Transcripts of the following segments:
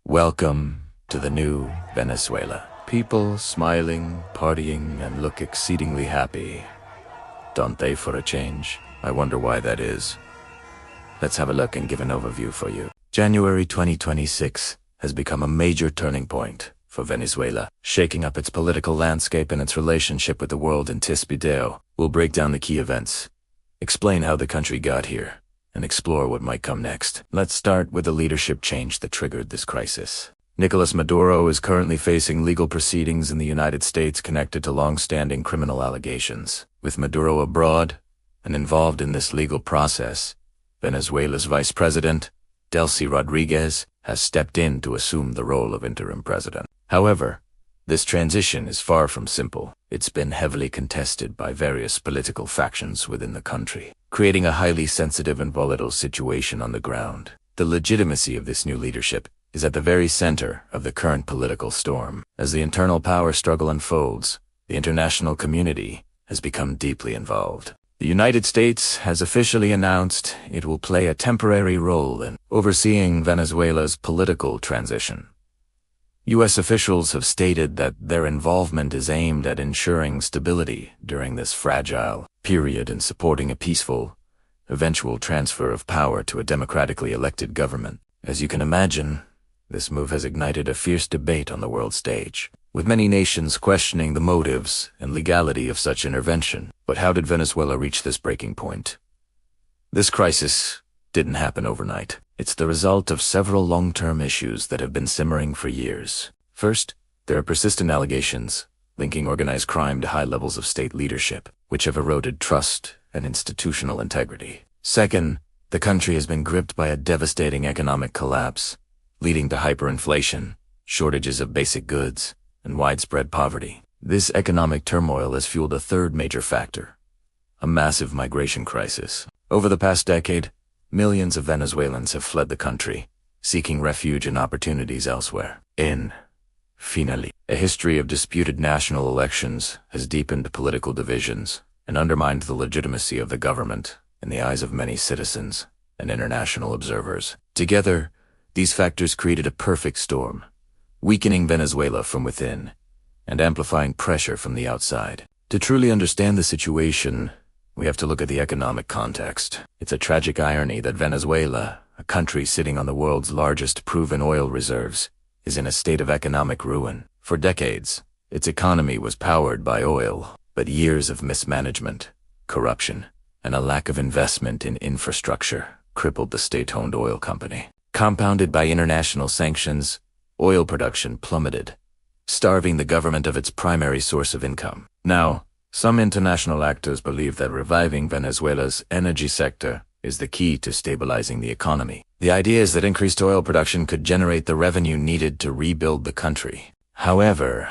Welcome to the new Venezuela. People smiling, partying, and look exceedingly happy. Don't they, for a change? I wonder why that is. Let's have a look and give an overview for you. January 2026 has become a major turning point for Venezuela, shaking up its political landscape and its relationship with the world. In this video, we'll break down the key events, explain how the country got here, and explore what might come next. Let's start with the leadership change that triggered this crisis. Nicolas Maduro is currently facing legal proceedings in the United States connected to long-standing criminal allegations. With Maduro abroad and involved in this legal process, Venezuela's vice president, Delcy Rodríguez, has stepped in to assume the role of interim president. However, this transition is far from simple. It's been heavily contested by various political factions within the country, creating a highly sensitive and volatile situation on the ground. The legitimacy of this new leadership is at the very center of the current political storm. As the internal power struggle unfolds, the international community has become deeply involved. The United States has officially announced it will play a temporary role in overseeing Venezuela's political transition. U.S. officials have stated that their involvement is aimed at ensuring stability during this fragile period and supporting a peaceful, eventual transfer of power to a democratically elected government. As you can imagine, this move has ignited a fierce debate on the world stage, with many nations questioning the motives and legality of such intervention. But how did Venezuela reach this breaking point? This crisis didn't happen overnight. It's the result of several long-term issues that have been simmering for years. First, there are persistent allegations linking organized crime to high levels of state leadership, which have eroded trust and institutional integrity. Second, the country has been gripped by a devastating economic collapse, leading to hyperinflation, shortages of basic goods, and widespread poverty. This economic turmoil has fueled a third major factor: a massive migration crisis. Over the past decade, millions of Venezuelans have fled the country, seeking refuge and opportunities elsewhere. Finally, a history of disputed national elections has deepened political divisions and undermined the legitimacy of the government in the eyes of many citizens and international observers. Together, these factors created a perfect storm, weakening Venezuela from within and amplifying pressure from the outside. To truly understand the situation, we have to look at the economic context. It's a tragic irony that Venezuela, a country sitting on the world's largest proven oil reserves, is in a state of economic ruin. For decades, its economy was powered by oil, but years of mismanagement, corruption, and a lack of investment in infrastructure crippled the state-owned oil company. Compounded by international sanctions, oil production plummeted, starving the government of its primary source of income. Now, some international actors believe that reviving Venezuela's energy sector is the key to stabilizing the economy. The idea is that increased oil production could generate the revenue needed to rebuild the country. However,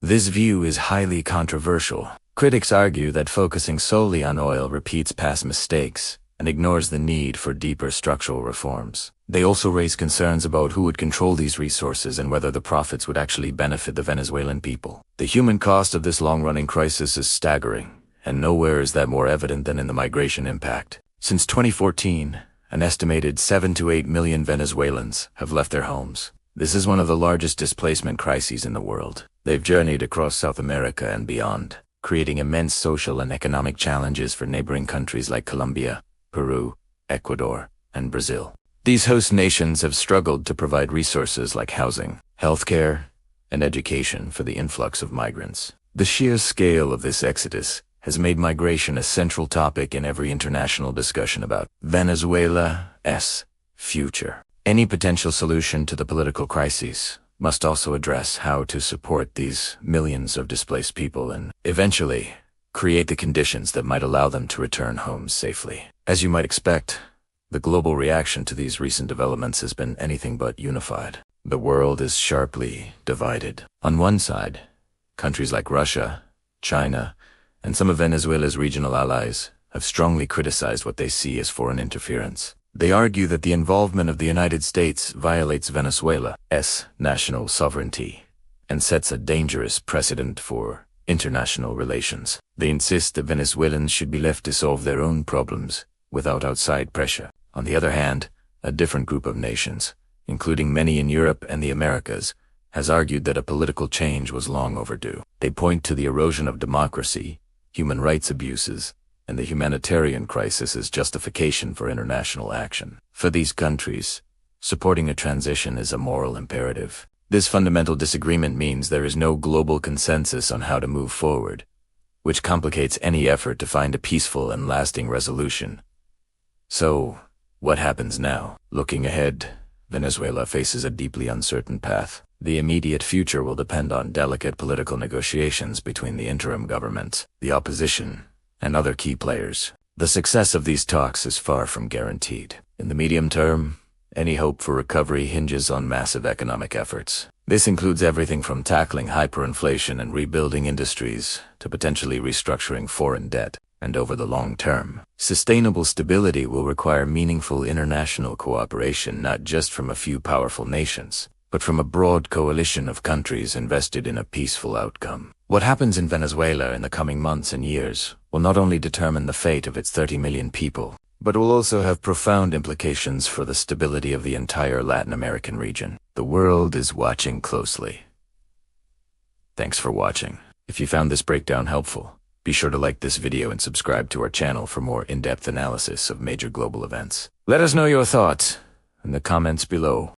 this view is highly controversial. Critics argue that focusing solely on oil repeats past mistakes and ignores the need for deeper structural reforms. They also raise concerns about who would control these resources and whether the profits would actually benefit the Venezuelan people. The human cost of this long-running crisis is staggering, and nowhere is that more evident than in the migration impact. Since 2014, an estimated 7 to 8 million Venezuelans have left their homes. This is one of the largest displacement crises in the world. They've journeyed across South America and beyond, creating immense social and economic challenges for neighboring countries like Colombia, Peru, Ecuador, and Brazil. These host nations have struggled to provide resources like housing, healthcare, and education for the influx of migrants. The sheer scale of this exodus has made migration a central topic in every international discussion about Venezuela's future. Any potential solution to the political crises must also address how to support these millions of displaced people and, eventually, create the conditions that might allow them to return home safely. As you might expect, the global reaction to these recent developments has been anything but unified. The world is sharply divided. On one side, countries like Russia, China, and some of Venezuela's regional allies have strongly criticized what they see as foreign interference. They argue that the involvement of the United States violates Venezuela's national sovereignty and sets a dangerous precedent for international relations. They insist that Venezuelans should be left to solve their own problems without outside pressure. On the other hand, a different group of nations, including many in Europe and the Americas, has argued that a political change was long overdue. They point to the erosion of democracy, human rights abuses, and the humanitarian crisis as justification for international action. For these countries, supporting a transition is a moral imperative. This fundamental disagreement means there is no global consensus on how to move forward, which complicates any effort to find a peaceful and lasting resolution. So, what happens now? Looking ahead, Venezuela faces a deeply uncertain path. The immediate future will depend on delicate political negotiations between the interim government, the opposition, and other key players. The success of these talks is far from guaranteed. In the medium term, any hope for recovery hinges on massive economic efforts. This includes everything from tackling hyperinflation and rebuilding industries to potentially restructuring foreign debt. And over the long term, sustainable stability will require meaningful international cooperation not just from a few powerful nations, but from a broad coalition of countries invested in a peaceful outcome. What happens in Venezuela in the coming months and years will not only determine the fate of its 30 million people, but will also have profound implications for the stability of the entire Latin American region. The world is watching closely. Thanks for watching. If you found this breakdown helpful, be sure to like this video and subscribe to our channel for more in-depth analysis of major global events. Let us know your thoughts in the comments below.